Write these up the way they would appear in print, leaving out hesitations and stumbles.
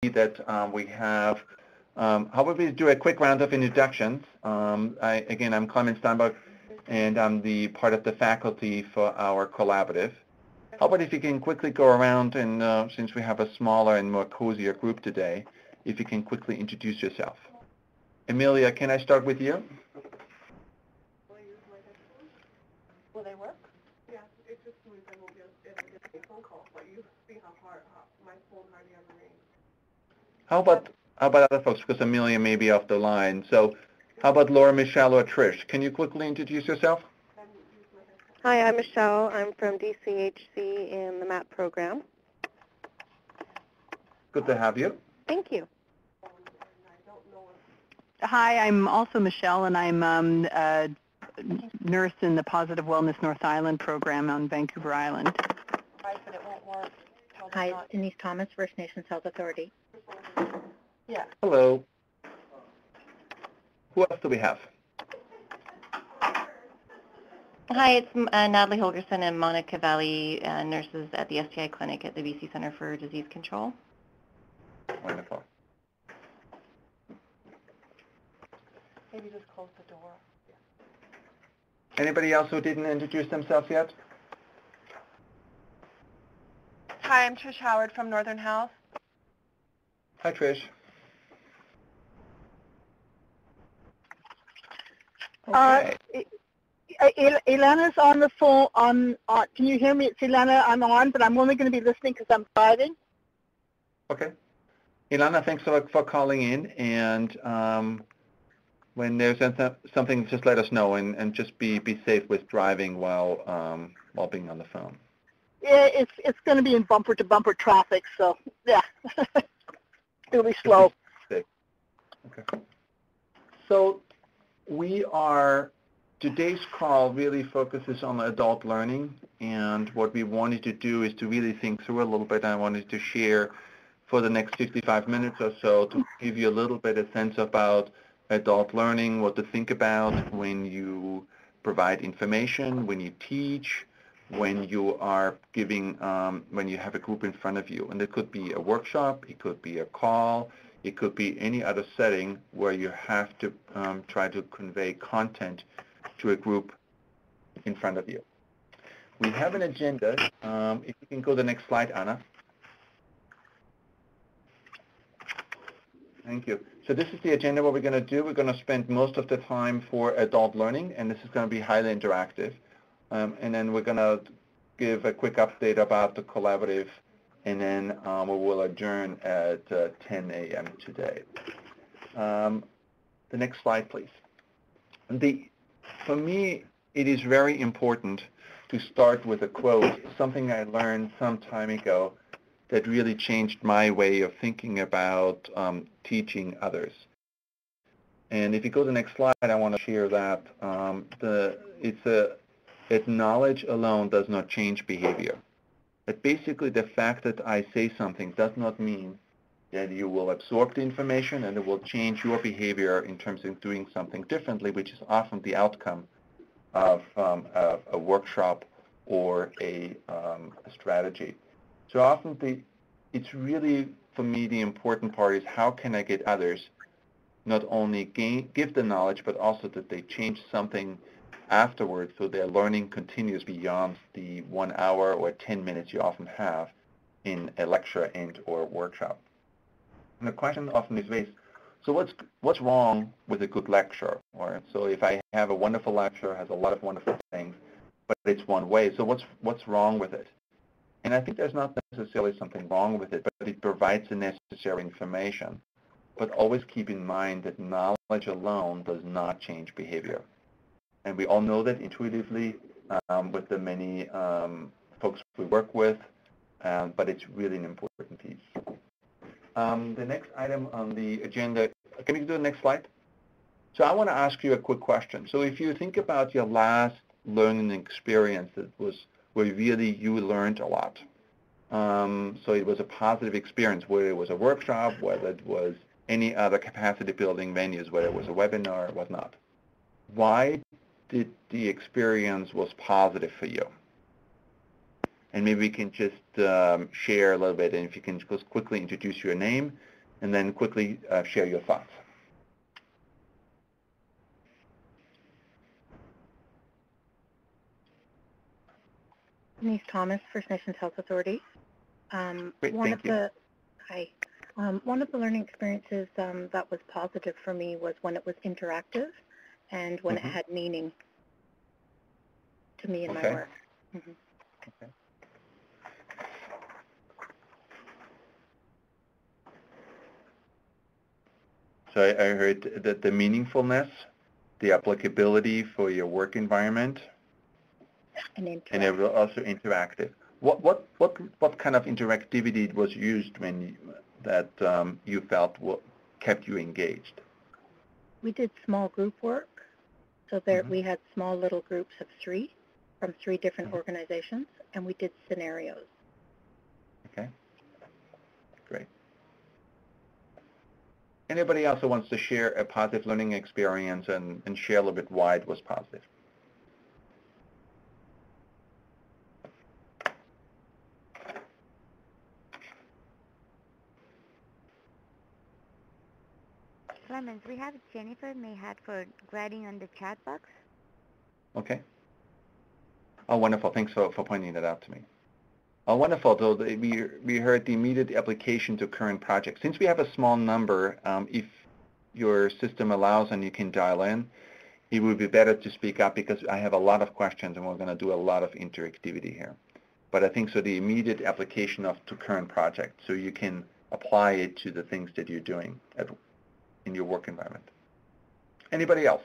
that we have, how about we do a quick round of introductions. Again, I'm Clement Steinbach, and I'm the part of the faculty for our collaborative. How about if you can quickly go around and since we have a smaller and more cozier group today, if you can quickly introduce yourself. Amelia, can I start with you? Will they work? Yeah, it's just means I won't get a phone call, but you see how my phone hardly ever rings. How about other folks? Because Amelia may be off the line. So how about Laura, Michelle, or Trish? Can you quickly introduce yourself? Hi, I'm Michelle. I'm from BC-CfE in the MAP program. Good to have you. Thank you. Hi, I'm also Michelle, and I'm a nurse in the Positive Wellness North Island program on Vancouver Island. Right, but it won't work. Hi, Denise Thomas, First Nations Health Authority. Yeah. Hello. Who else do we have? Hi, it's Natalie Holgerson and Monica Valley, nurses at the STI clinic at the BC Centre for Disease Control. Wonderful. Maybe just close the door. Anybody else who didn't introduce themselves yet? Hi, I'm Trish Howard from Northern Health. Hi, Trish. Okay. Ilana's on the phone. Can you hear me? It's Ilana. I'm on, but I'm only going to be listening because I'm driving. Okay. Ilana, thanks for calling in. And when there's something, just let us know and just be safe with driving while being on the phone. Yeah, it's going to be in bumper-to-bumper traffic, so yeah, it'll be slow. Okay. So today's call really focuses on adult learning, and what we wanted to do is to really think through a little bit. I wanted to share for the next 55 minutes or so to give you a little bit of sense about adult learning, what to think about when you provide information, when you teach, when you are giving, when you have a group in front of you. And it could be a workshop, it could be a call, it could be any other setting where you have to try to convey content to a group in front of you. We have an agenda. If you can go to the next slide, Anna. Thank you. So this is the agenda. What we're going to do, we're going to spend most of the time for adult learning, and this is going to be highly interactive. And then we're going to give a quick update about the collaborative, and then we will adjourn at 10 a.m. today. The next slide, please. For me, it is very important to start with a quote, something I learned some time ago that really changed my way of thinking about teaching others. And if you go to the next slide, I want to share that that knowledge alone does not change behavior. That basically the fact that I say something does not mean that you will absorb the information and it will change your behavior in terms of doing something differently, which is often the outcome of a workshop or a strategy. So often it's really, for me, the important part is how can I get others not only give the knowledge, but also that they change something afterwards so their learning continues beyond the 1 hour or 10 minutes you often have in a lecture and or workshop. And the question often is raised, so what's wrong with a good lecture? Or so if I have a wonderful lecture, has a lot of wonderful things, but it's one way, so what's wrong with it? And I think there's not necessarily something wrong with it, but it provides the necessary information. But always keep in mind that knowledge alone does not change behavior. And we all know that intuitively with the many folks we work with, but it's really an important piece. The next item on the agenda, can we do the next slide? So I want to ask you a quick question. So if you think about your last learning experience that was where really you learned a lot. So it was a positive experience, whether it was a workshop, whether it was any other capacity building venues, whether it was a webinar or whatnot. Why did the experience was positive for you? And maybe we can just share a little bit, and if you can just quickly introduce your name and then quickly share your thoughts. Denise Thomas, First Nations Health Authority. Great, One thank of you. the one of the learning experiences that was positive for me was when it was interactive and when it had meaning to me in my work. Okay. So I heard that the meaningfulness, the applicability for your work environment, and it was also interactive. What kind of interactivity was used when you felt kept you engaged? We did small group work. So there we had small little groups of 3 from 3 different organizations, and we did scenarios. Okay, great. Anybody else who wants to share a positive learning experience and share a little bit why it was positive? Clemens, we have Jennifer Mayhat for grading on the chat box. Okay. Oh, wonderful. Thanks for pointing that out to me. Oh, wonderful. So we heard the immediate application to current projects. Since we have a small number, if your system allows and you can dial in, it would be better to speak up because I have a lot of questions and we're going to do a lot of interactivity here. But I think so the immediate application to current projects, so you can apply it to the things that you're doing in your work environment. Anybody else?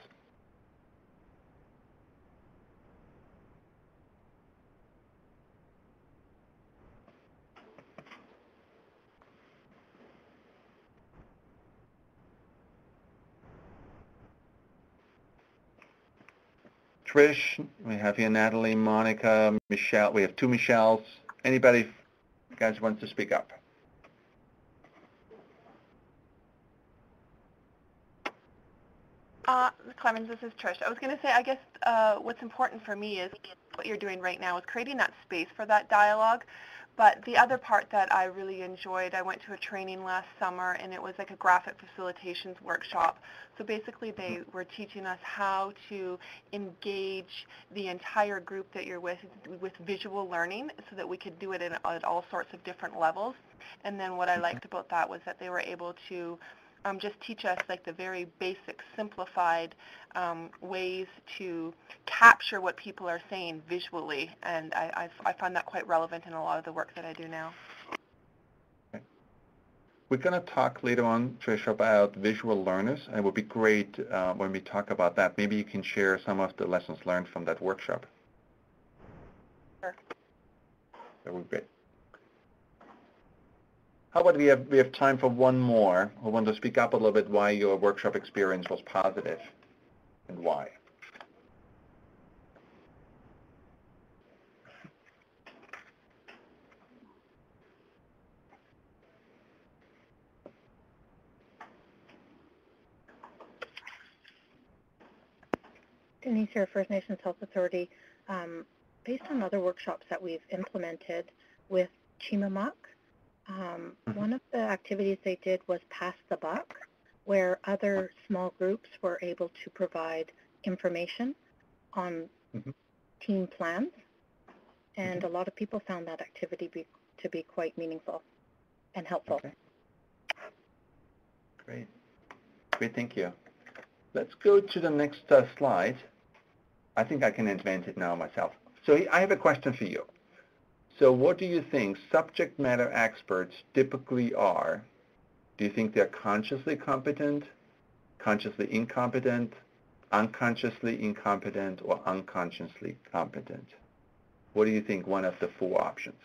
Trish, we have here Natalie, Monica, Michelle. We have 2 Michelles. Anybody guys wants to speak up? Clemens, this is Trish. I was going to say, I guess what's important for me is what you're doing right now is creating that space for that dialogue. But the other part that I really enjoyed, I went to a training last summer, and it was like a graphic facilitations workshop. So basically they were teaching us how to engage the entire group that you're with visual learning so that we could do it at all sorts of different levels. And then what I liked about that was that they were able to just teach us like the very basic, simplified ways to capture what people are saying visually, and I find that quite relevant in a lot of the work that I do now. Okay. We're going to talk later on, Trish, about visual learners, and it would be great when we talk about that. Maybe you can share some of the lessons learned from that workshop. Sure. That would be great. How about we have time for one more who want to speak up a little bit why your workshop experience was positive and why? Denise here, First Nations Health Authority. Based on other workshops that we've implemented with Chimamak, one of the activities they did was pass the buck, where other small groups were able to provide information on team plans, and a lot of people found that activity to be quite meaningful and helpful. Okay. Great. Great, thank you. Let's go to the next slide. I think I can invent it now myself. So I have a question for you. So what do you think subject matter experts typically are? Do you think they're consciously competent, consciously incompetent, unconsciously incompetent, or unconsciously competent? What do you think one of the 4 options?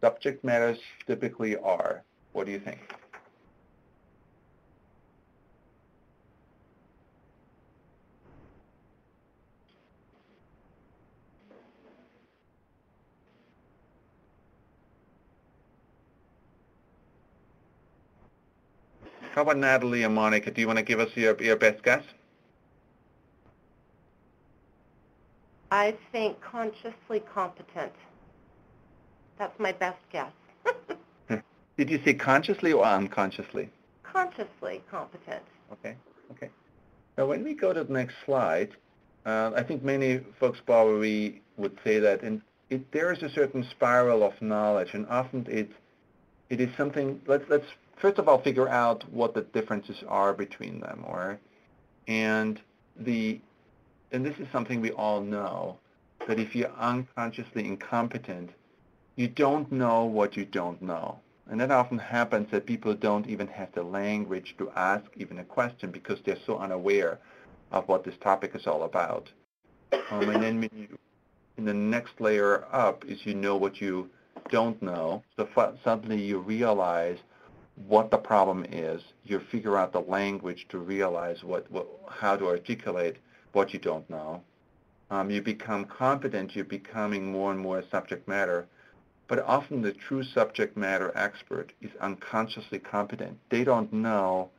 Subject matters typically are. What do you think? How about Natalie and Monica? Do you want to give us your best guess? I think consciously competent. That's my best guess. Did you say consciously or unconsciously? Consciously competent. Okay, okay. Now, when we go to the next slide, I think many folks probably would say that there is a certain spiral of knowledge, and often it is something. Let's first of all figure out what the differences are between them, and this is something we all know, that if you're unconsciously incompetent, you don't know what you don't know. And that often happens that people don't even have the language to ask even a question because they're so unaware of what this topic is all about. And then when you, in the next layer up is you know what you don't know. So suddenly you realize what the problem is. You figure out the language to realize how to articulate what you don't know. You become competent. You're becoming more and more subject matter. But often the true subject matter expert is unconsciously competent. They don't know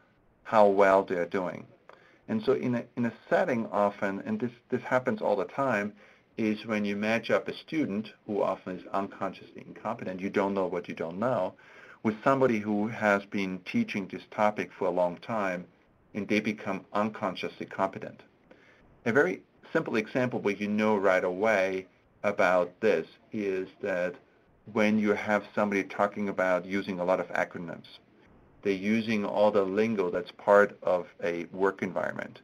how well they're doing. And so in a setting often, and this happens all the time, is when you match up a student who often is unconsciously incompetent, you don't know what you don't know, with somebody who has been teaching this topic for a long time, and they become unconsciously competent. A very simple example where you know right away about this is that when you have somebody talking about using a lot of acronyms, they're using all the lingo that's part of a work environment.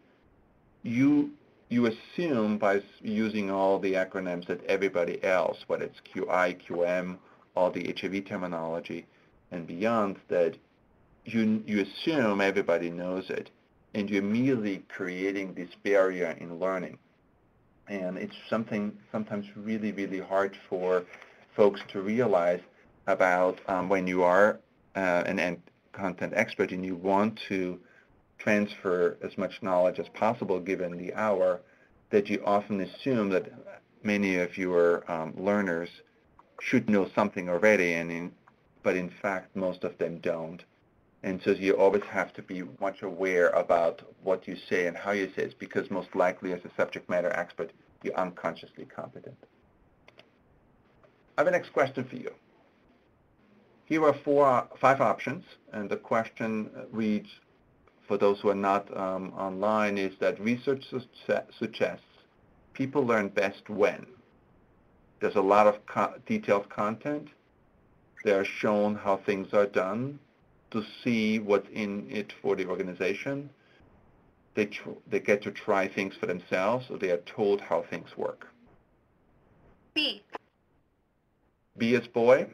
You assume by using all the acronyms that everybody else, whether it's QI, QM, all the HIV terminology and beyond, that you assume everybody knows it, and you're immediately creating this barrier in learning. And it's something sometimes really, really hard for folks to realize about when you are an content expert and you want to transfer as much knowledge as possible given the hour, that you often assume that many of your learners should know something already, but in fact most of them don't. And so you always have to be much aware about what you say and how you say it, because most likely as a subject matter expert, you're unconsciously competent. I have a next question for you. Here are 5 options, and the question reads, for those who are not online, is that research suggests people learn best when there's a lot of detailed content, they're shown how things are done, to see what's in it for the organization, they get to try things for themselves, or they are told how things work. B. B is boy.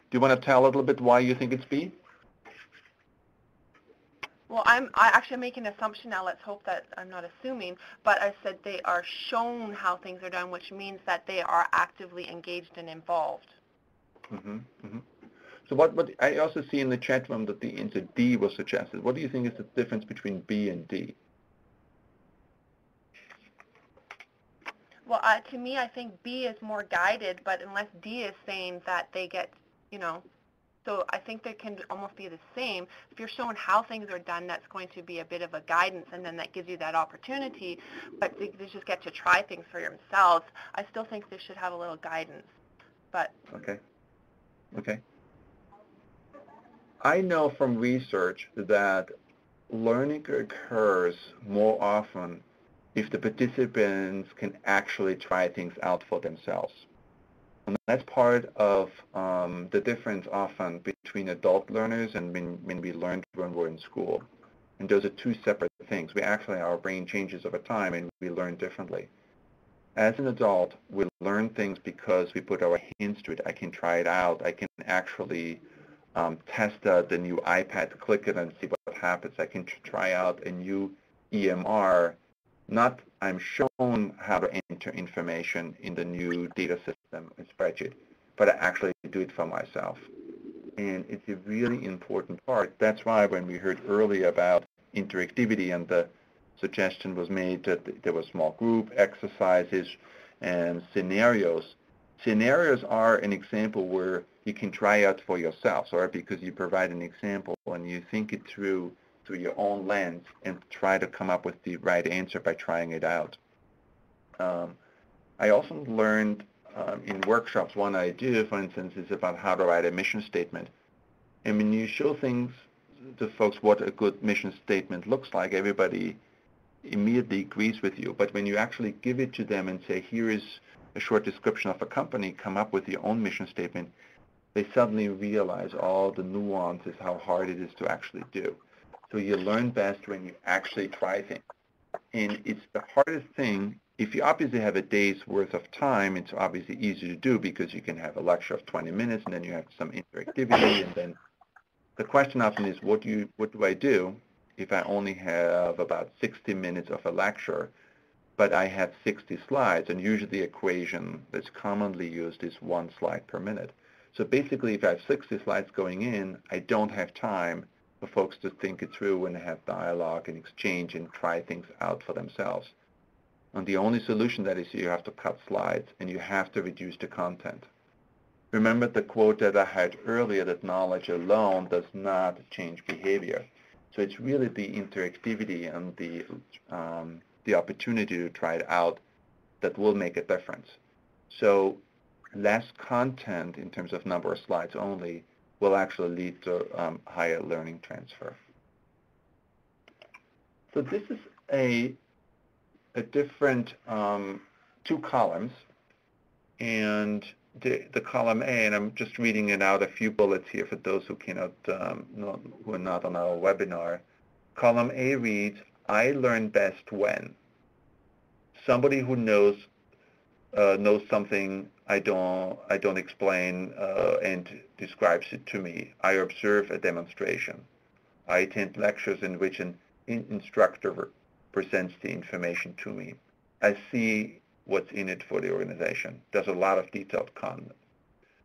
Do you want to tell a little bit why you think it's B? Well, I actually am making an assumption now. Let's hope that I'm not assuming. But I said they are shown how things are done, which means that they are actively engaged and involved. Mm-hmm, mm-hmm. So what I also see in the chat room that the answer D was suggested. What do you think is the difference between B and D? Well, to me, I think B is more guided, but unless D is saying that they get, so I think they can almost be the same. If you're showing how things are done, that's going to be a bit of a guidance, and then that gives you that opportunity. But they just get to try things for themselves. I still think they should have a little guidance. But okay. I know from research that learning occurs more often if the participants can actually try things out for themselves. And that's part of the difference often between adult learners and when we learned when we're in school. And those are 2 separate things. Our brain changes over time and we learn differently. As an adult, we learn things because we put our hands to it. I can try it out. I can actually test the new iPad, click it and see what happens. I can try out a new EMR. Not I'm shown how to enter information in the new data system and spreadsheet, but I actually do it for myself. And it's a really important part. That's why when we heard earlier about interactivity and the suggestion was made that there were small group exercises and scenarios. Scenarios are an example where you can try out for yourself, or because you provide an example and you think it through your own lens and try to come up with the right answer by trying it out. I also learned in workshops, one I do, for instance, is about how to write a mission statement. And when you show things to folks what a good mission statement looks like, everybody immediately agrees with you. But when you actually give it to them and say, here is a short description of a company, come up with your own mission statement, they suddenly realize all the nuances, how hard it is to actually do. So you learn best when you actually try things. And it's the hardest thing. If you obviously have a day's worth of time, it's obviously easy to do because you can have a lecture of 20 minutes and then you have some interactivity. And then the question often is, what do I do if I only have about 60 minutes of a lecture, but I have 60 slides? And usually the equation that's commonly used is 1 slide per minute. So basically, if I have 60 slides going in, I don't have time for folks to think it through and have dialogue and exchange and try things out for themselves. And the only solution that is you have to cut slides and you have to reduce the content. Remember the quote that I had earlier that knowledge alone does not change behavior. So it's really the interactivity and the opportunity to try it out that will make a difference. So less content in terms of number of slides only will actually lead to higher learning transfer. So this is a different 2 columns, and the column A, and I'm just reading it out a few bullets here for those who cannot, who are not on our webinar. Column A reads, I learn best when somebody who knows something I don't explain and describes it to me. I observe a demonstration. I attend lectures in which an instructor presents the information to me. I see what's in it for the organization. There's a lot of detailed content.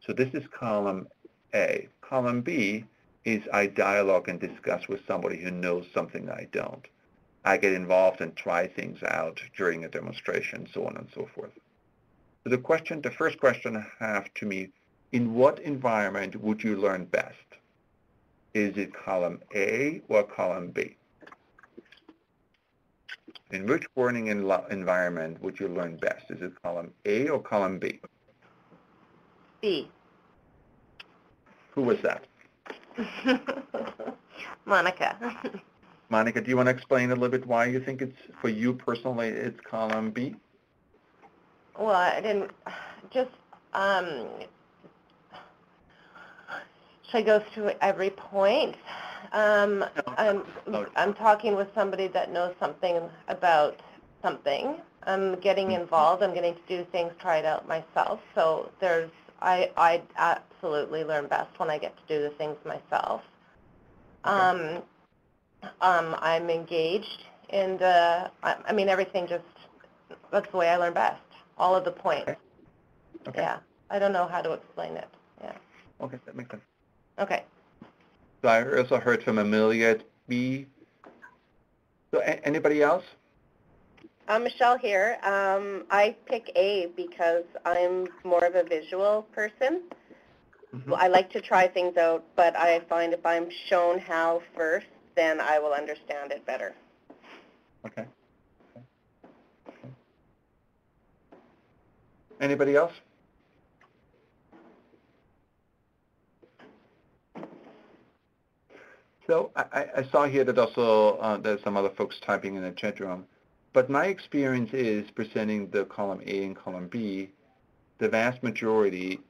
So this is column A. Column B is I dialogue and discuss with somebody who knows something I don't. I get involved and try things out during a demonstration, so on and so forth. So the first question I have to me, in what environment would you learn best? Is it column A or column B? In which learning environment would you learn best? Is it column A or column B? B. Who was that? Monica. Monica, do you want to explain a little bit why you think it's, for you personally, it's column B? Well, I didn't, just, should I go through every point? I'm talking with somebody that knows something about something. I'm getting involved. I'm getting to do things, try it out myself. So I absolutely learn best when I get to do the things myself. Okay. I'm engaged in I mean, everything just, that's the way I learn best. All of the points. Okay. Okay. Yeah. I don't know how to explain it. Yeah. Okay, that makes sense. Okay. So I also heard from Amelia at B. So anybody else? Michelle here. I pick A because I'm more of a visual person. Mm-hmm. I like to try things out, but I find if I'm shown how first, then I will understand it better. Okay. Anybody else? So I saw here that also there's some other folks typing in the chat room. But my experience is presenting the column A and column B, the vast majority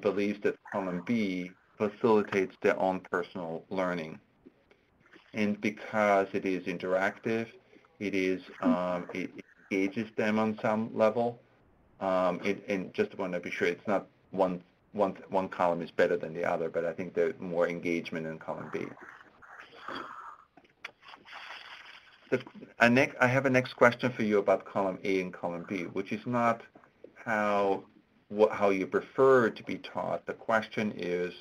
believes that column B facilitates their own personal learning. And because it is interactive, it engages them on some level. And just want to be sure it's not one column is better than the other, but I think there's more engagement in column B. I have a next question for you about column A and column B, which is not how you prefer to be taught. The question is,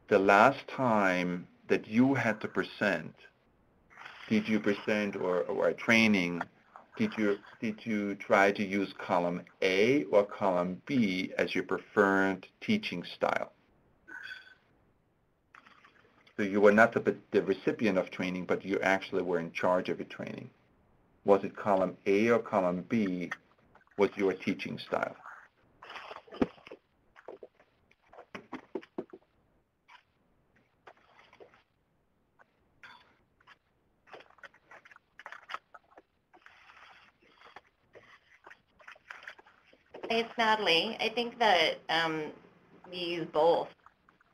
the last time that you had to present, did you present or a training, did you try to use column A or column B as your preferred teaching style? So you were not the recipient of training, but you actually were in charge of the training. Was it column A or column B was your teaching style? It's Natalie. I think that we use both.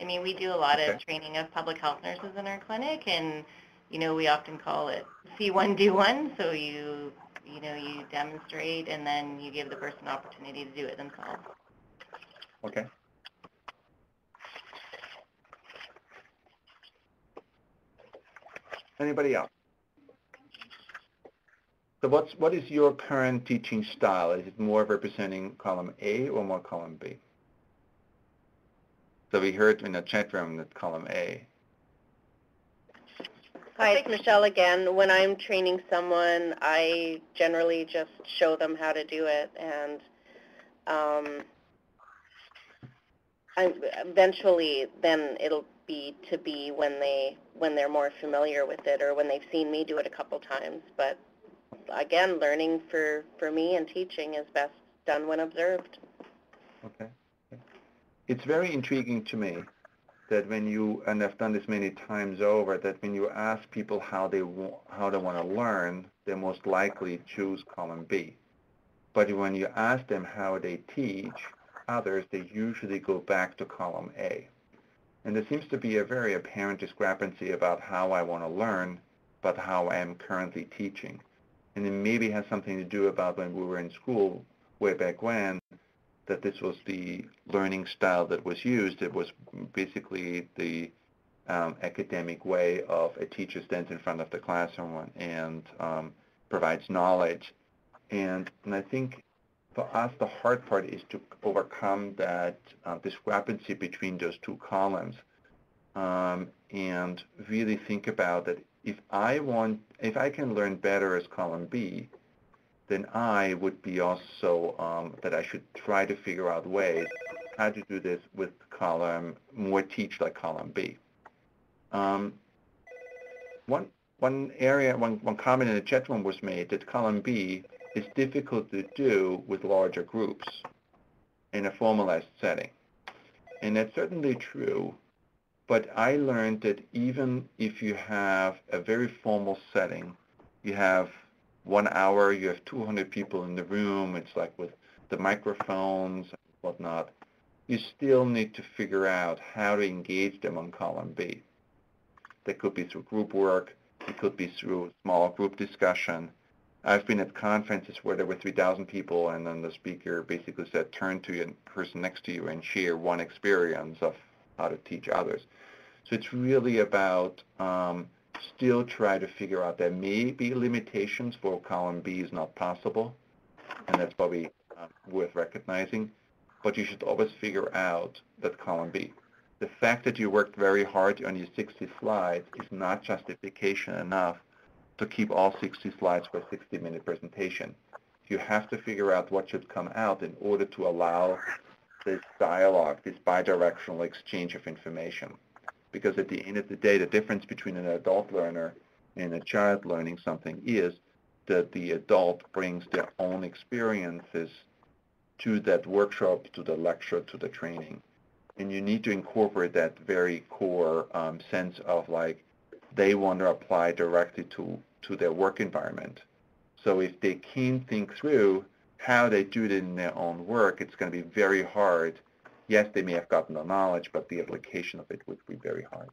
I mean, we do a lot of training of public health nurses in our clinic, and we often call it see one, do one. So you demonstrate, and then you give the person an opportunity to do it themselves. Okay. Anybody else? So what is your current teaching style? Is it more representing column A or more column B? So we heard in the chat room that column A. Hi, it's Michelle again. When I'm training someone, I generally just show them how to do it, and eventually then it'll be to be when they're more familiar with it or when they've seen me do it a couple times. But again, learning for me and teaching is best done when observed. Okay. It's very intriguing to me that when you, and I've done this many times over, that when you ask people how they want to learn, they most likely choose column B. But when you ask them how they teach others, they usually go back to column A. And there seems to be a very apparent discrepancy about how I want to learn, but how I am currently teaching. And it maybe has something to do about when we were in school way back when, that this was the learning style that was used. It was basically the academic way of a teacher stands in front of the classroom and provides knowledge. And I think for us, the hard part is to overcome that discrepancy between those two columns and really think about that if I can learn better as column B, then I would be also, that I should try to figure out ways how to do this with more teach like column B. One comment in the chat room was made that column B is difficult to do with larger groups in a formalized setting. And that's certainly true, but I learned that even if you have a very formal setting, you have 1 hour, you have 200 people in the room, it's like with the microphones and whatnot, you still need to figure out how to engage them on column B. That could be through group work, it could be through small group discussion. I've been at conferences where there were 3,000 people and then the speaker basically said, turn to the person next to you and share one experience of how to teach others. So it's really about still try to figure out there may be limitations for column B is not possible, and that's probably worth recognizing, but you should always figure out that column B. The fact that you worked very hard on your 60 slides is not justification enough to keep all 60 slides for a 60-minute presentation. You have to figure out what should come out in order to allow this dialogue, this bidirectional exchange of information. Because at the end of the day, the difference between an adult learner and a child learning something is that the adult brings their own experiences to that workshop, to the lecture, to the training. And you need to incorporate that very core sense of like they want to apply directly to their work environment. So if they can't think through how they do it in their own work, it's going to be very hard. Yes, they may have gotten the knowledge, but the application of it would be very hard.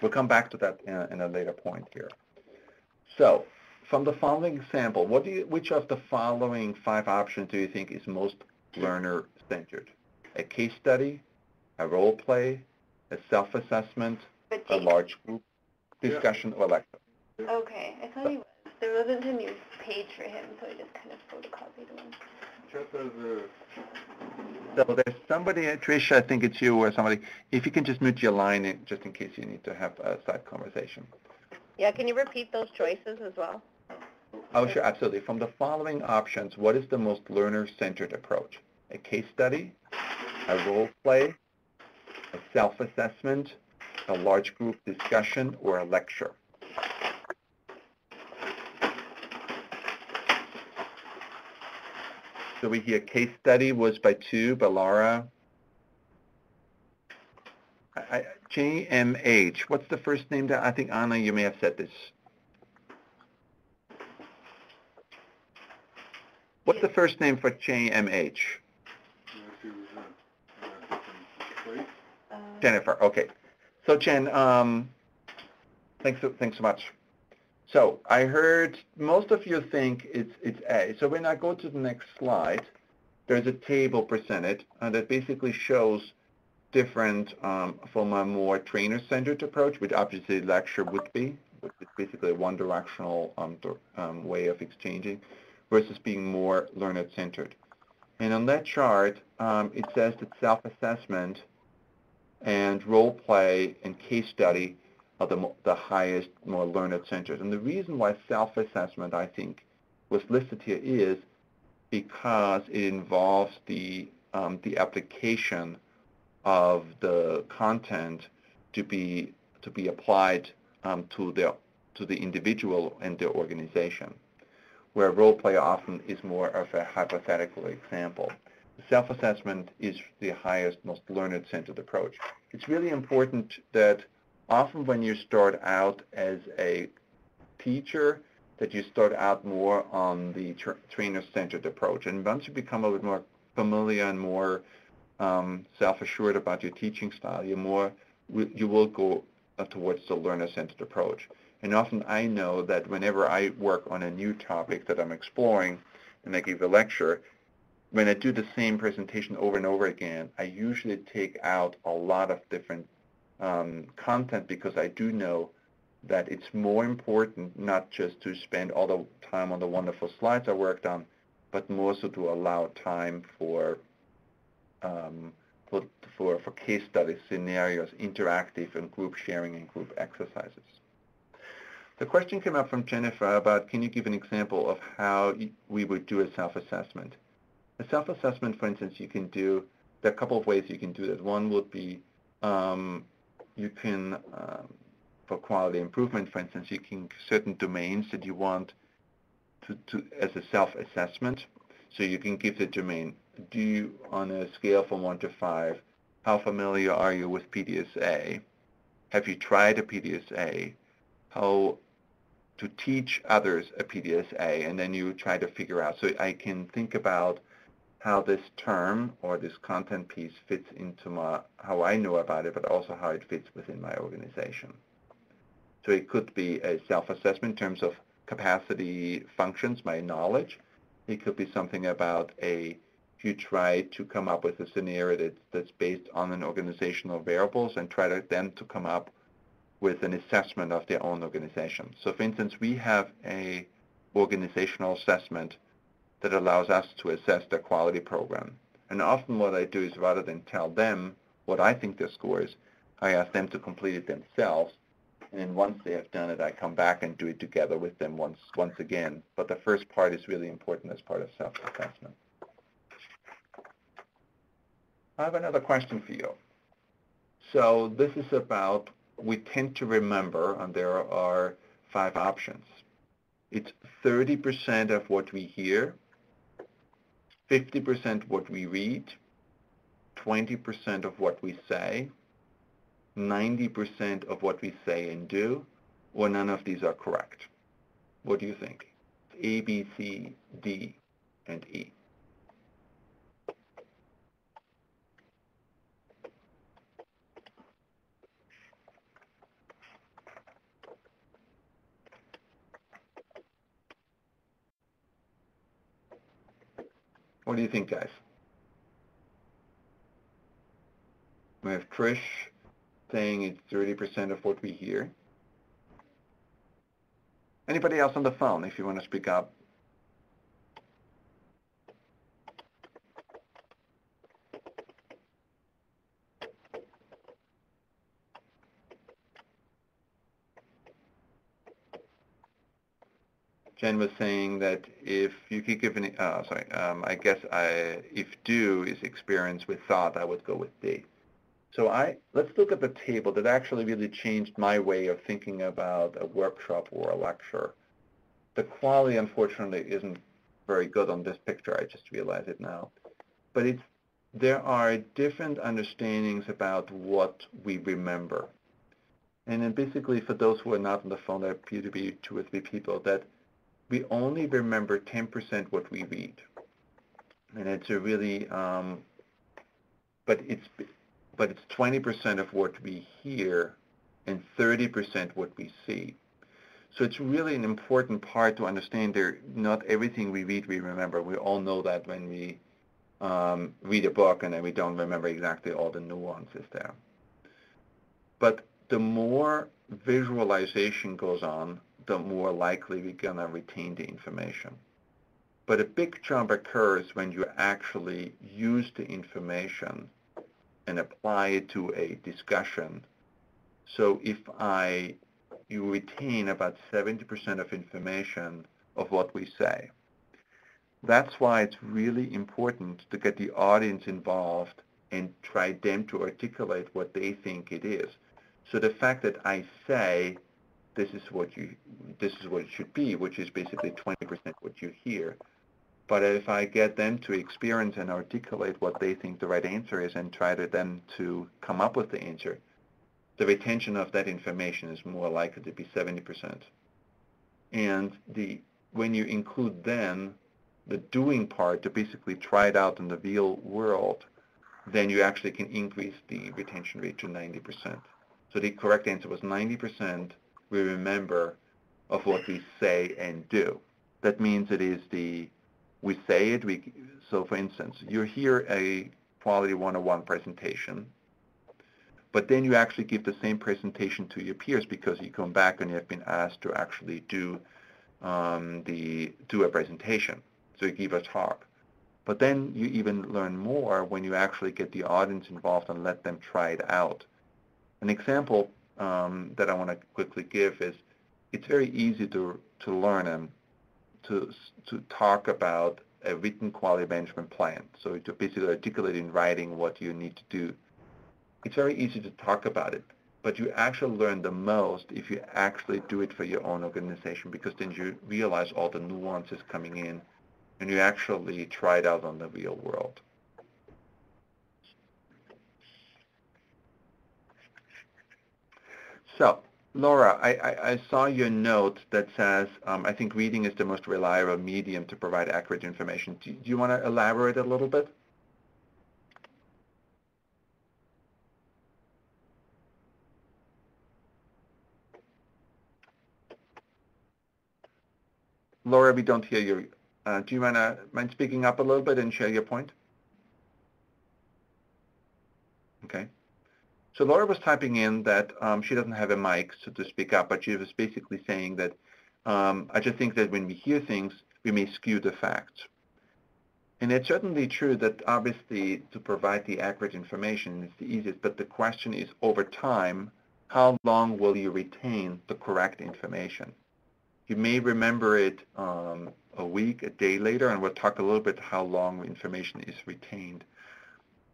We'll come back to that in a later point here. So from the following example, which of the following 5 options do you think is most learner-centered? A case study, a role play, a self-assessment, a large group discussion, or lecture? Okay, I thought he was. There wasn't a new page for him, so I just kind of photocopied one. So there's somebody, Tricia, I think it's you or somebody, if you can just mute your line just in case you need to have a side conversation. Yeah, can you repeat those choices as well? Oh, sure, absolutely. From the following options, what is the most learner-centered approach? A case study, a role play, a self-assessment, a large group discussion, or a lecture? So we hear case study was by 2, by Laura. JMH, what's the first name that I think, Anna, you may have said this. What's the first name for JMH? Jennifer. Okay. So Jen, thanks so much. So I heard most of you think it's A. So when I go to the next slide, there's a table presented that basically shows different from a more trainer-centered approach, which obviously lecture would be, which is basically a one-directional way of exchanging, versus being more learner-centered. And on that chart, it says that self-assessment and role play and case study are the highest, more learner-centered. And the reason why self-assessment, I think, was listed here is because it involves the application of the content to be applied to the individual and their organization, where role play often is more of a hypothetical example. Self-assessment is the highest, most learner-centered approach. It's really important that often when you start out as a teacher, that you start out more on the trainer-centered approach. And once you become a bit more familiar and more self-assured about your teaching style, you will go towards the learner-centered approach. And often I know that whenever I work on a new topic that I'm exploring and I give a lecture, when I do the same presentation over and over again, I usually take out a lot of different content, because I do know that it's more important not just to spend all the time on the wonderful slides I worked on, but more so to allow time for case studies, scenarios, interactive and group sharing and group exercises. The question came up from Jennifer about, can you give an example of how we would do a self-assessment? A self-assessment, for instance, there are a couple of ways you can do that. One would be you can, for quality improvement, for instance, you can certain domains that you want to as a self-assessment. So you can give the domain, on a scale from 1 to 5, how familiar are you with PDSA? Have you tried a PDSA? How to teach others a PDSA? And then you try to figure out. So I can think about how this term or this content piece fits into how I know about it, but also how it fits within my organization. So it could be a self-assessment in terms of capacity functions, my knowledge. It could be something about if you try to come up with a scenario that's based on an organizational variables and try to come up with an assessment of their own organization. So for instance, we have a organizational assessment that allows us to assess their quality program. And often what I do is, rather than tell them what I think their score is, I ask them to complete it themselves. And then once they have done it, I come back and do it together with them once again. But the first part is really important as part of self-assessment. I have another question for you. So this is about, we tend to remember, and there are 5 options. It's 30% of what we hear, 50% what we read, 20% of what we say, 90% of what we say and do, or none of these are correct. What do you think? A, B, C, D, and E. What do you think, guys? We have Trish saying it's 30% of what we hear. Anybody else on the phone, if you want to speak up? Jen was saying that if you could give any, I guess if do is experience with thought, I would go with D. So let's look at the table that actually really changed my way of thinking about a workshop or a lecture. The quality, unfortunately, isn't very good on this picture. I just realize it now. But there are different understandings about what we remember. And then basically, for those who are not on the phone, there appear to be 2 or 3 people, that we only remember 10% what we read. And it's a really, but it's 20% of what we hear and 30% what we see. So it's really an important part to understand not everything we read we remember. We all know that when we read a book and then we don't remember exactly all the nuances there. But the more visualization goes on, the more likely we're going to retain the information. But a big jump occurs when you actually use the information and apply it to a discussion. So if you retain about 70% of information of what we say. That's why it's really important to get the audience involved and try them to articulate what they think it is. So the fact that I say this is what it should be, which is basically 20% what you hear. But if I get them to experience and articulate what they think the right answer is and try to then to come up with the answer, the retention of that information is more likely to be 70%. And when you include then the doing part to basically try it out in the real world, then you actually can increase the retention rate to 90%. So the correct answer was 90% we remember of what we say and do. That means it is we say it, so for instance, you hear a Quality 101 presentation, but then you actually give the same presentation to your peers because you come back and you have been asked to actually do a presentation. So you give a talk. But then you even learn more when you actually get the audience involved and let them try it out. An example that I want to quickly give is it's very easy to learn and to talk about a written quality management plan. So to basically articulate in writing what you need to do. It's very easy to talk about it, but you actually learn the most if you actually do it for your own organization, because then you realize all the nuances coming in and you actually try it out on the real world. So, Laura, I saw your note that says, I think reading is the most reliable medium to provide accurate information. Do you want to elaborate a little bit? Laura, we don't hear you. Do you mind speaking up a little bit and share your point? Okay. So Laura was typing in that she doesn't have a mic to speak up, but she was basically saying that I just think that when we hear things, we may skew the facts. And it's certainly true that obviously to provide the accurate information is the easiest, but the question is over time, how long will you retain the correct information? You may remember it a week, a day later, and we'll talk a little bit how long information is retained.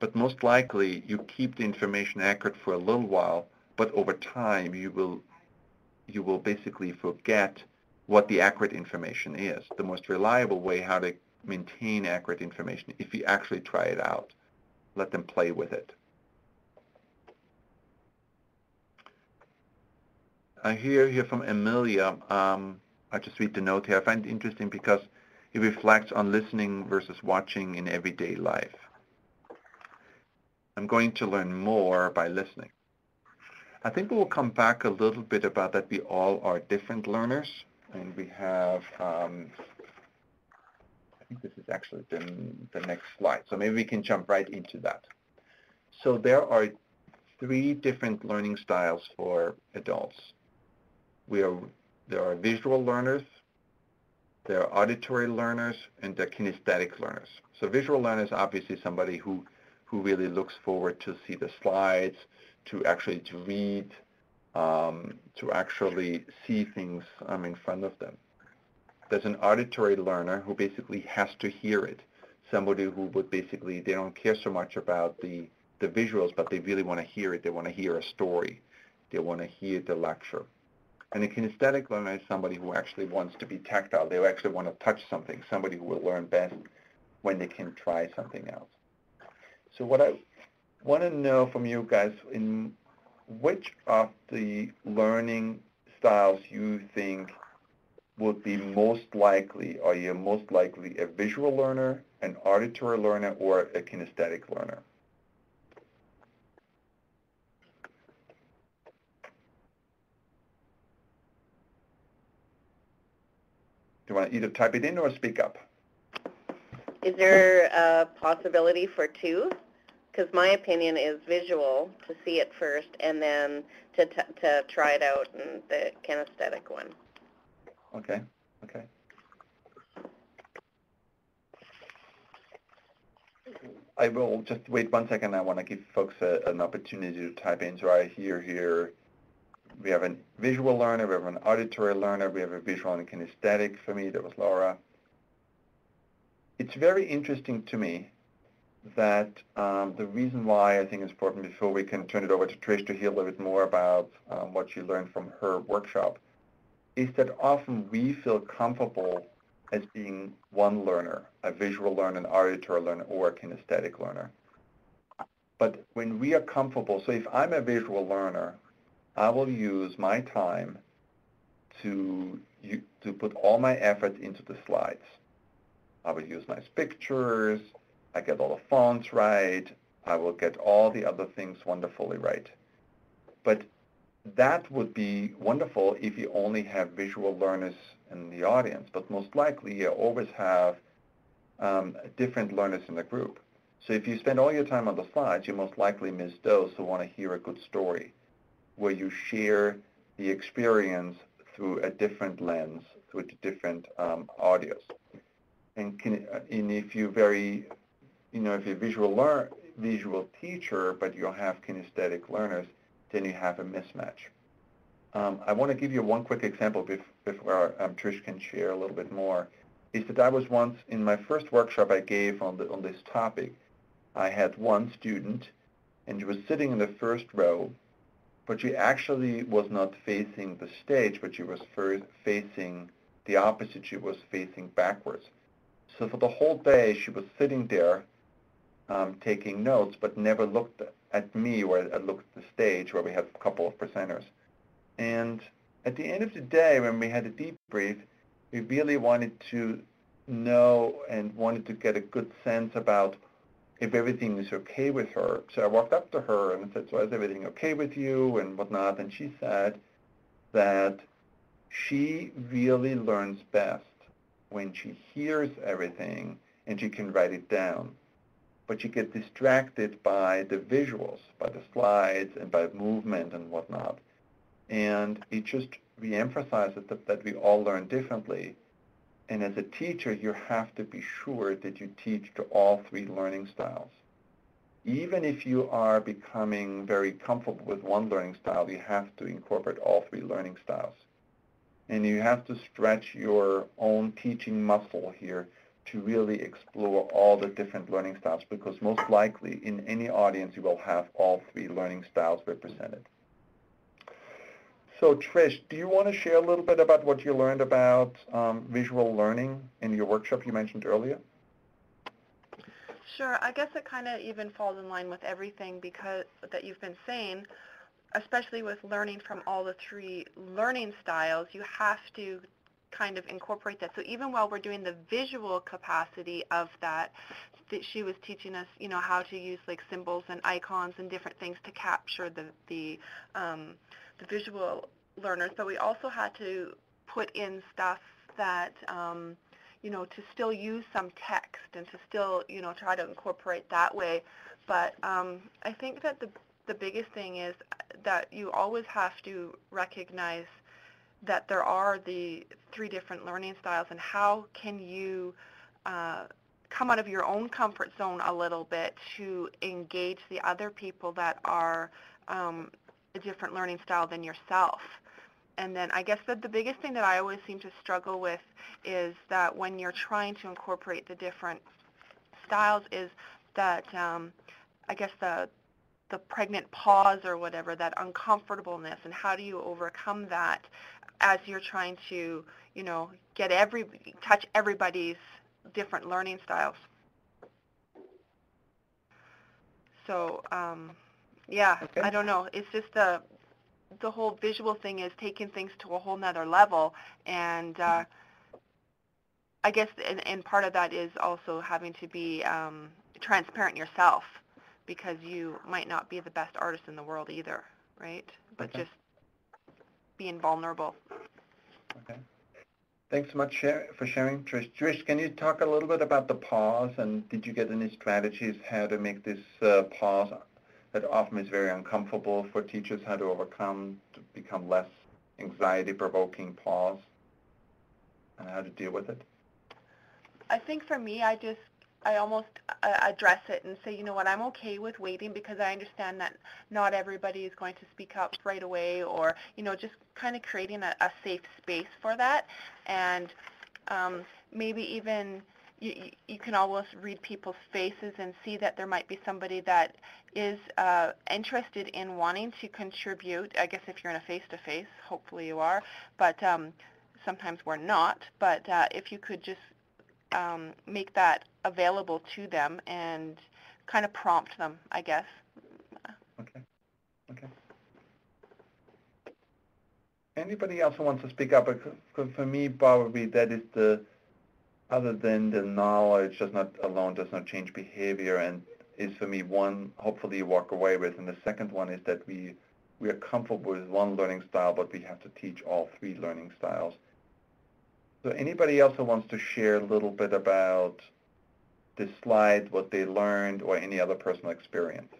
But most likely, you keep the information accurate for a little while, but over time, you will basically forget what the accurate information is. The most reliable way how to maintain accurate information, if you actually try it out, let them play with it. I hear here from Amelia. I just read the note here. I find it interesting because it reflects on listening versus watching in everyday life. I'm going to learn more by listening. I think we'll come back a little bit about that. We all are different learners, and we have, I think this is actually the next slide, so maybe we can jump right into that. So there are 3 different learning styles for adults. There are visual learners, there are auditory learners, and there are kinesthetic learners. So visual learners, obviously somebody who really looks forward to see the slides, to read, to actually see things in front of them. There's an auditory learner who basically has to hear it. Somebody who would basically, they don't care so much about the visuals, but they really want to hear it. They want to hear a story. They want to hear the lecture. And a kinesthetic learner is somebody who actually wants to be tactile. They actually want to touch something, somebody who will learn best when they can try something else. So what I want to know from you guys, in which of the learning styles you think would be most likely? Are you most likely a visual learner, an auditory learner or a kinesthetic learner? Do you want to either type it in or speak up? Is there a possibility for two? Because my opinion is visual, to see it first, and then to try it out in the kinesthetic one. Okay, okay. I will just wait 1 second. I want to give folks an opportunity to type in. So I hear here, we have a visual learner, we have an auditory learner, we have a visual and kinesthetic. For me, that was Laura. It's very interesting to me that the reason why I think it's important, before we can turn it over to Trish to hear a little bit more about what she learned from her workshop, is that often we feel comfortable as being one learner, a visual learner, an auditory learner, or a kinesthetic learner. But when we are comfortable, so if I'm a visual learner, I will use my time to put all my effort into the slides. I will use nice pictures, I get all the fonts right, I will get all the other things wonderfully right. But that would be wonderful if you only have visual learners in the audience, but most likely you always have different learners in the group. So if you spend all your time on the slides, you most likely miss those who want to hear a good story, where you share the experience through a different lens, through different audios. And if you're if you're a visual teacher, but you have kinesthetic learners, then you have a mismatch. I want to give you one quick example before Trish can share a little bit more. Is that I was once, in my first workshop I gave on this topic, I had one student, and she was sitting in the first row, but she actually was not facing the stage, but she was facing the opposite. She was facing backwards. So for the whole day, she was sitting there taking notes, but never looked at me or looked at the stage where we had a couple of presenters. And at the end of the day, when we had a debrief, we really wanted to know and wanted to get a good sense about if everything is okay with her. So I walked up to her and said, so is everything okay with you and whatnot? And she said that she really learns best when she hears everything and she can write it down. But she gets distracted by the visuals, by the slides and by movement and whatnot. And it just re-emphasizes that we all learn differently. And as a teacher, you have to be sure that you teach to all three learning styles. Even if you are becoming very comfortable with one learning style, you have to incorporate all three learning styles. And you have to stretch your own teaching muscle here to really explore all the different learning styles, because most likely in any audience you will have all three learning styles represented. So Trish, do you want to share a little bit about what you learned about visual learning in your workshop you mentioned earlier? Sure. I guess it kind of even falls in line with everything that you've been saying, especially with learning from all the three learning styles. You have to kind of incorporate that. So even while we're doing the visual capacity of that, she was teaching us, how to use like symbols and icons and different things to capture the visual learners, but we also had to put in stuff that, to still use some text and to still, try to incorporate that way. But I think that the biggest thing is that you always have to recognize that there are the three different learning styles, and how can you come out of your own comfort zone a little bit to engage the other people that are a different learning style than yourself. And then I guess that the biggest thing that I always seem to struggle with is that when you're trying to incorporate the different styles is that I guess the pregnant pause or whatever, that uncomfortableness, and how do you overcome that as you're trying to, touch everybody's different learning styles. So, yeah, okay. I don't know. It's just the whole visual thing is taking things to a whole nother level, and I guess, and part of that is also having to be transparent yourself, because you might not be the best artist in the world either, right? But Okay. just being vulnerable. Okay. Thanks so much for sharing, Trish. Trish, can you talk a little bit about the pause, and did you get any strategies how to make this pause that often is very uncomfortable for teachers, how to overcome, to become less anxiety-provoking pause, and how to deal with it? I think for me, I almost address it and say, you know what, I'm okay with waiting, because I understand that not everybody is going to speak up right away, or, you know, just kind of creating a safe space for that. And maybe even you can almost read people's faces and see that there might be somebody that is interested in wanting to contribute. I guess if you're in a face-to-face, hopefully you are, but sometimes we're not. But if you could just make that available to them and kind of prompt them, I guess. Okay. Okay. Anybody else who wants to speak up? Because for me, probably that is the, other than the knowledge does not change behavior, and is for me one, hopefully you walk away with. And the second one is that we are comfortable with one learning style, but we have to teach all three learning styles. So anybody else who wants to share a little bit about this slide, what they learned, or any other personal experience?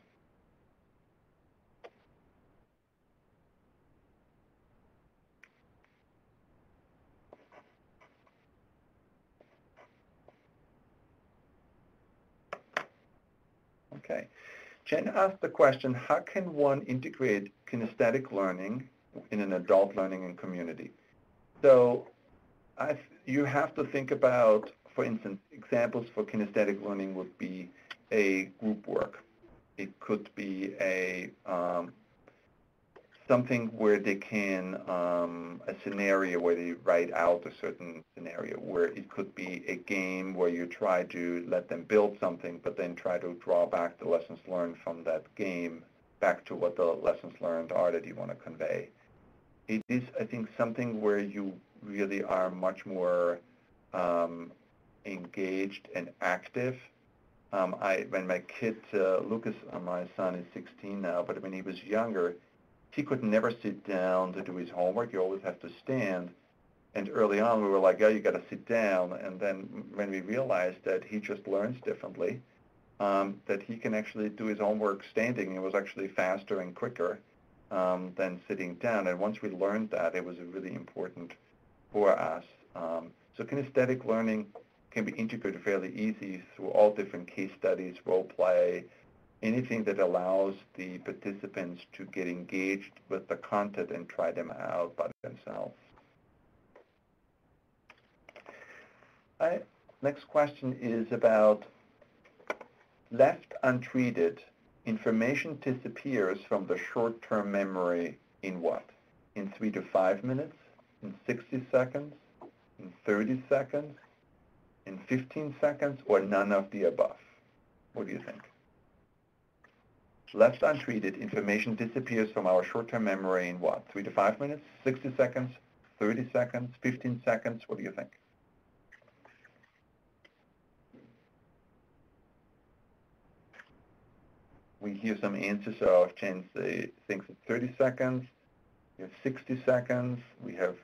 Okay. Jen asked the question, how can one integrate kinesthetic learning in an adult learning and community? So you have to think about, for instance, examples for kinesthetic learning would be a group work. It could be a something where they can, a scenario where they write out a certain scenario, where it could be a game where you try to let them build something, but then try to draw back the lessons learned from that game back to what the lessons learned are that you want to convey. It is, I think, something where you really are much more engaged and active. When my kid, Lucas, my son is 16 now, but when he was younger, he could never sit down to do his homework. You always have to stand. And early on, we were like, oh, you got to sit down. And then when we realized that he just learns differently, that he can actually do his homework standing, it was actually faster and quicker than sitting down. And once we learned that, it was really important for us. So kinesthetic learning can be integrated fairly easy through all different case studies, role play, anything that allows the participants to get engaged with the content and try them out by themselves. Next question is about left untreated, information disappears from the short-term memory in what? In 3 to 5 minutes? In 60 seconds? In 30 seconds? In 15 seconds? Or none of the above? What do you think? Left untreated, information disappears from our short-term memory in what? 3 to 5 minutes? 60 seconds? 30 seconds? 15 seconds? What do you think? We hear some answers. So if Jen thinks it's 30 seconds, we have 60 seconds. We have.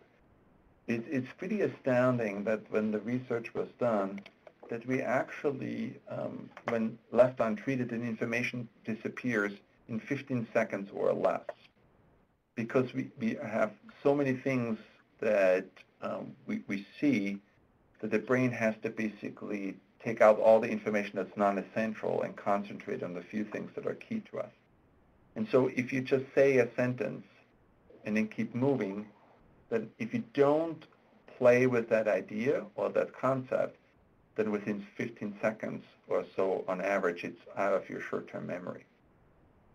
It's pretty astounding that when the research was done, that we actually, when left untreated, the information disappears in 15 seconds or less, because we have so many things that we see that the brain has to basically take out all the information that's non-essential and concentrate on the few things that are key to us. And so if you just say a sentence and then keep moving, then if you don't play with that idea or that concept, then within 15 seconds or so, on average, it's out of your short-term memory.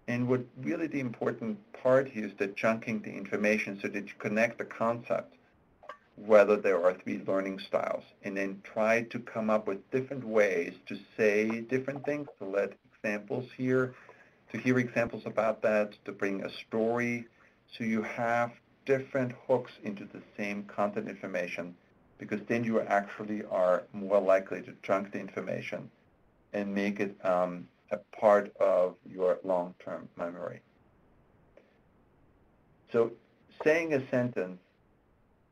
And what really the important part here is that chunking the information so that you connect the concept, whether there are 3 learning styles, and then try to come up with different ways to say different things, to let examples here, to hear examples about that, to bring a story, so you have different hooks into the same content information because then you actually are more likely to chunk the information and make it a part of your long-term memory. So saying a sentence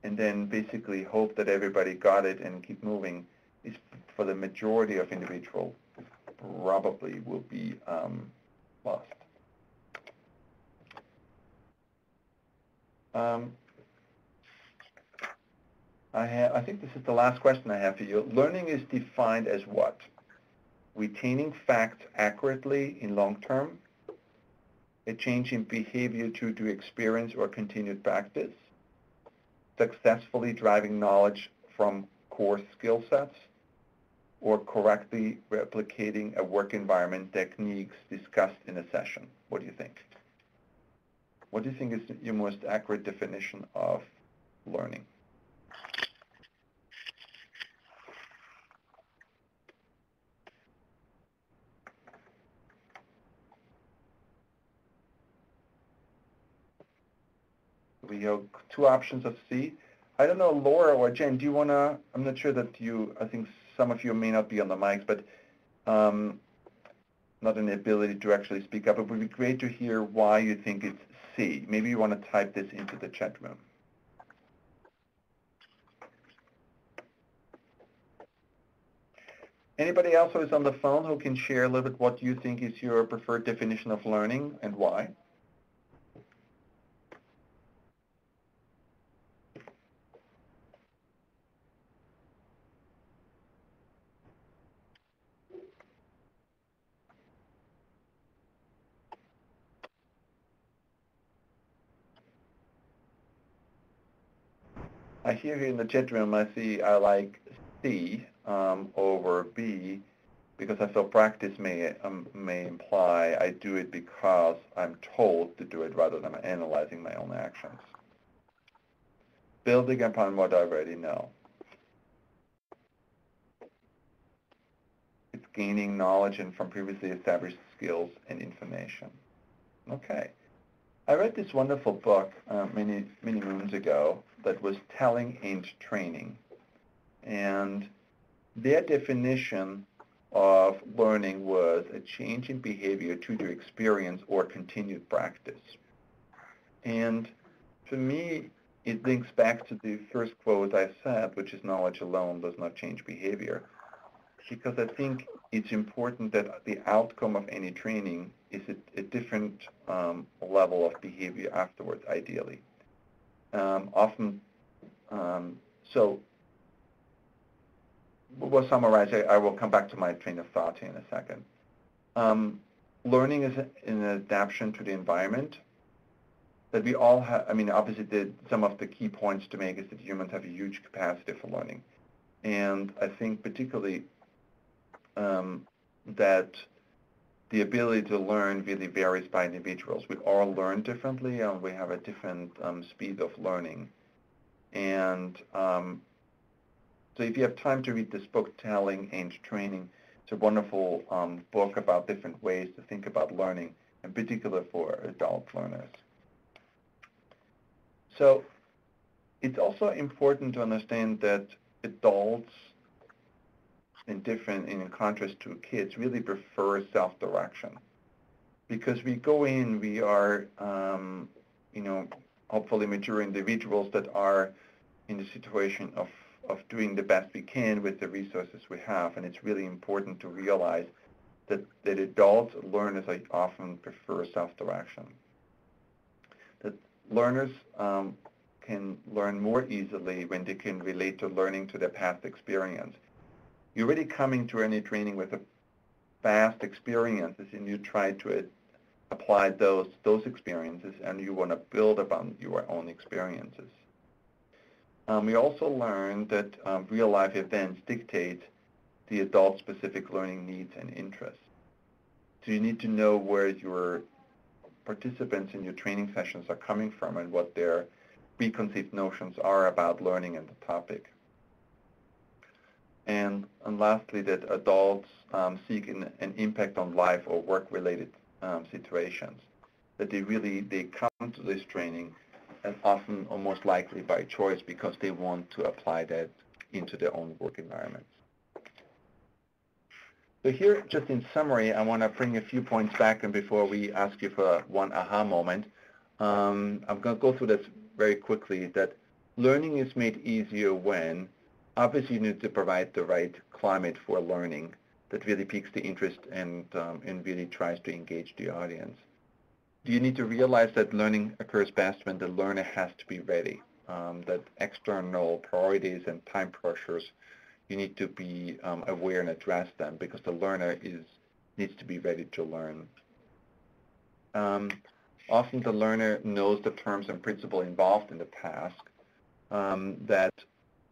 and then basically hope that everybody got it and keep moving is, for the majority of individuals, probably will be lost. I think this is the last question I have for you. Learning is defined as what? Retaining facts accurately in long term, a change in behavior due to experience or continued practice, successfully driving knowledge from core skill sets, or correctly replicating a work environment techniques discussed in a session. What do you think? What do you think is your most accurate definition of learning? We have two options of C. I don't know, Laura or Jen, do you want to, I'm not sure that you, I think some of you may not be on the mics, but not an ability to actually speak up. It would be great to hear why you think it's C. Maybe you want to type this into the chat room. Anybody else who is on the phone who can share a little bit what you think is your preferred definition of learning and why? I hear here in the chat room, I see I like C over B because I feel practice may imply I do it because I'm told to do it rather than analyzing my own actions. Building upon what I already know. It's gaining knowledge and from previously established skills and information. Okay. I read this wonderful book many moons ago that was Telling and Training. And their definition of learning was a change in behavior due to experience or continued practice. And for me, it links back to the first quote I said, which is knowledge alone does not change behavior. Because I think it's important that the outcome of any training is a different level of behavior afterwards, ideally. So we'll summarize. I will come back to my train of thought here in a second. Learning is an adaptation to the environment that we all have. I mean, obviously, some of the key points to make is that humans have a huge capacity for learning. And I think particularly that the ability to learn really varies by individuals. We all learn differently, and we have a different speed of learning. And so if you have time to read this book, Telling and Training, it's a wonderful book about different ways to think about learning, in particular for adult learners. So it's also important to understand that adults, in contrast to kids, really prefer self-direction. Because we go in, we are, hopefully mature individuals that are in the situation of doing the best we can with the resources we have. And it's really important to realize that adult learners often prefer self-direction. That learners can learn more easily when they can relate to learning to their past experience. You're already coming to any training with a past experiences, and you try to apply those experiences, and you want to build upon your own experiences. We also learned that real-life events dictate the adult-specific learning needs and interests. So you need to know where your participants in your training sessions are coming from and what their preconceived notions are about learning and the topic. And lastly, that adults seek an impact on life or work-related situations. That they come to this training and often or most likely by choice because they want to apply that into their own work environments. So here, just in summary, I want to bring a few points back, and before we ask you for one aha moment, I'm going to go through this very quickly, that learning is made easier when, obviously, you need to provide the right climate for learning that really piques the interest and really tries to engage the audience. You need to realize that learning occurs best when the learner has to be ready, that external priorities and time pressures, you need to be aware and address them because the learner needs to be ready to learn. Often the learner knows the terms and principles involved in the task, that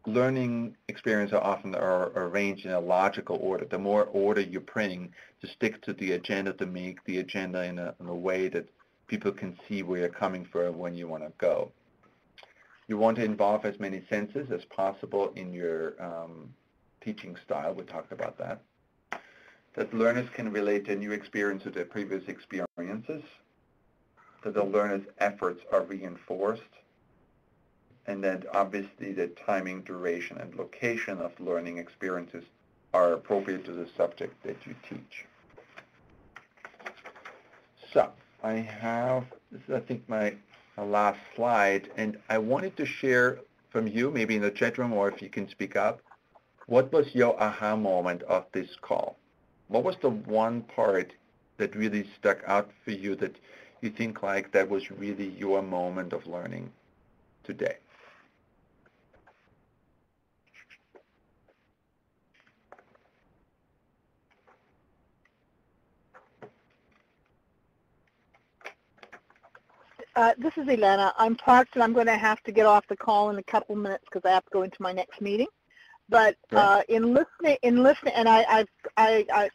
learning experiences are often arranged in a logical order. The more order you bring to stick to the agenda, to make the agenda in a way that people can see where you're coming from when you want to go. You want to involve as many senses as possible in your teaching style. We talked about that. That learners can relate a new experience to their previous experiences. That the learner's efforts are reinforced. And that obviously the timing, duration, and location of learning experiences are appropriate to the subject that you teach. So I have, this is I think my last slide, and I wanted to share from you, maybe in the chat room or if you can speak up, what was your aha moment of this call? What was the one part that really stuck out for you that you think like that was really your moment of learning today? This is Ilana. I'm parked and I'm going to have to get off the call in a couple minutes because I have to go into my next meeting. But in listening, and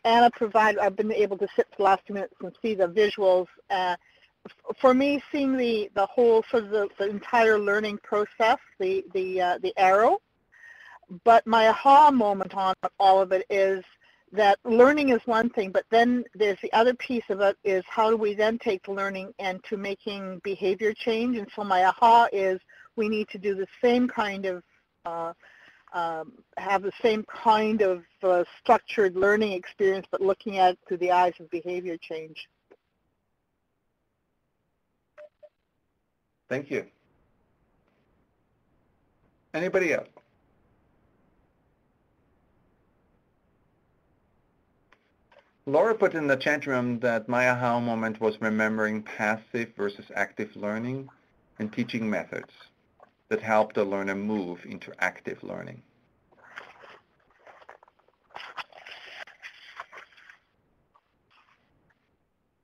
Anna provided, I've been able to sit for the last 2 minutes and see the visuals. For me, seeing the whole sort of the entire learning process, the arrow. But my aha moment on all of it is that learning is one thing, but then there's the other piece of it is how do we then take learning and to making behavior change. And so my aha is we need to do the same kind of have the same kind of structured learning experience, but looking at it through the eyes of behavior change. Thank you. Anybody else? Laura put in the chat room that my aha moment was remembering passive versus active learning and teaching methods that help the learner move into active learning.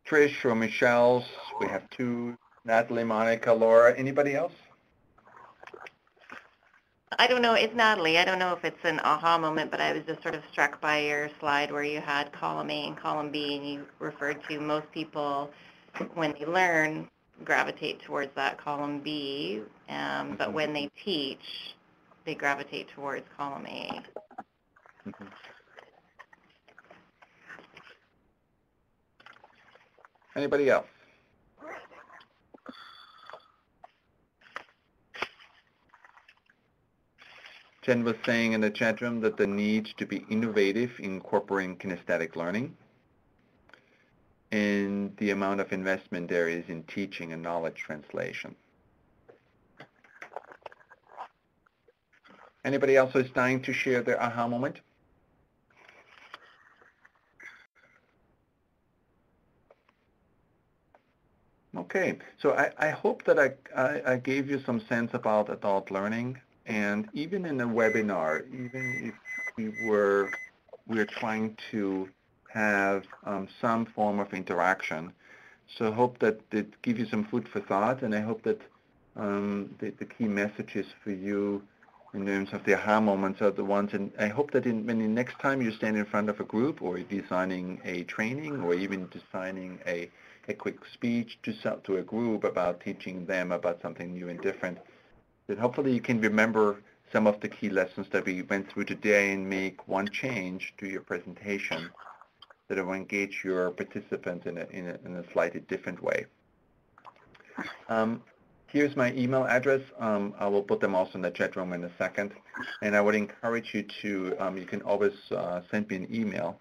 Trish or Michelle's, we have two, Natalie, Monica, Laura, anybody else? I don't know, it's Natalie. I don't know if it's an aha moment, but I was just sort of struck by your slide where you had column A and column B, and you referred to most people, when they learn, gravitate towards that column B, but when they teach, they gravitate towards column A. Anybody else? Jen was saying in the chat room that the need to be innovative in incorporating kinesthetic learning and the amount of investment there is in teaching and knowledge translation. Anybody else who's dying to share their aha moment? Okay, so I hope that I gave you some sense about adult learning. And even in a webinar, even if we're trying to have some form of interaction, so I hope that it gives you some food for thought, and I hope that the key messages for you in terms of the aha moments are the ones, and I hope that when the next time you stand in front of a group or you're designing a training or even designing a quick speech to a group about teaching them about something new and different, that hopefully you can remember some of the key lessons that we went through today and make one change to your presentation that will engage your participants in a slightly different way. Here's my email address. I will put them also in the chat room in a second. And I would encourage you to, you can always send me an email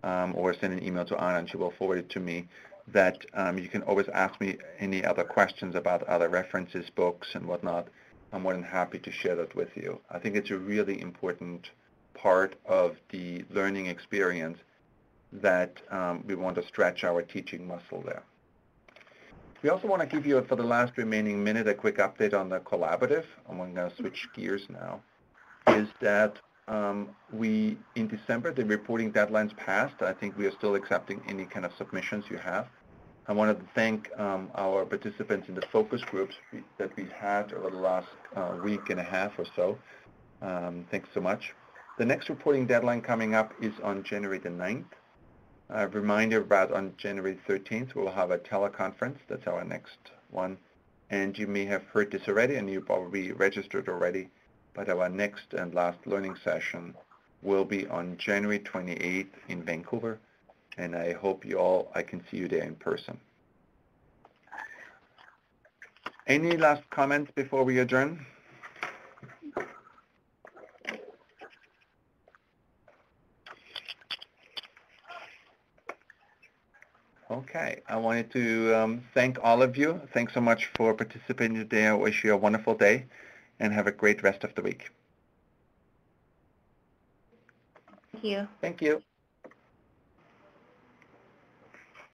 or send an email to Anna and she will forward it to me, that you can always ask me any other questions about other references, books, and whatnot. I'm more than happy to share that with you. I think it's a really important part of the learning experience that we want to stretch our teaching muscle there. We also want to give you, for the last remaining minute, a quick update on the collaborative. I'm going to switch gears now. Is that in December, the reporting deadlines passed. I think we are still accepting any kind of submissions you have. I wanted to thank our participants in the focus groups that we've had over the last week and a half or so. Thanks so much. The next reporting deadline coming up is on January the 9th. A reminder about on January 13th, we'll have a teleconference. That's our next one. And you may have heard this already, and you probably registered already, but our next and last learning session will be on January 28th in Vancouver. And I hope I can see you there in person. Any last comments before we adjourn? Okay, I wanted to thank all of you. Thanks so much for participating today. I wish you a wonderful day and have a great rest of the week. Thank you. Thank you.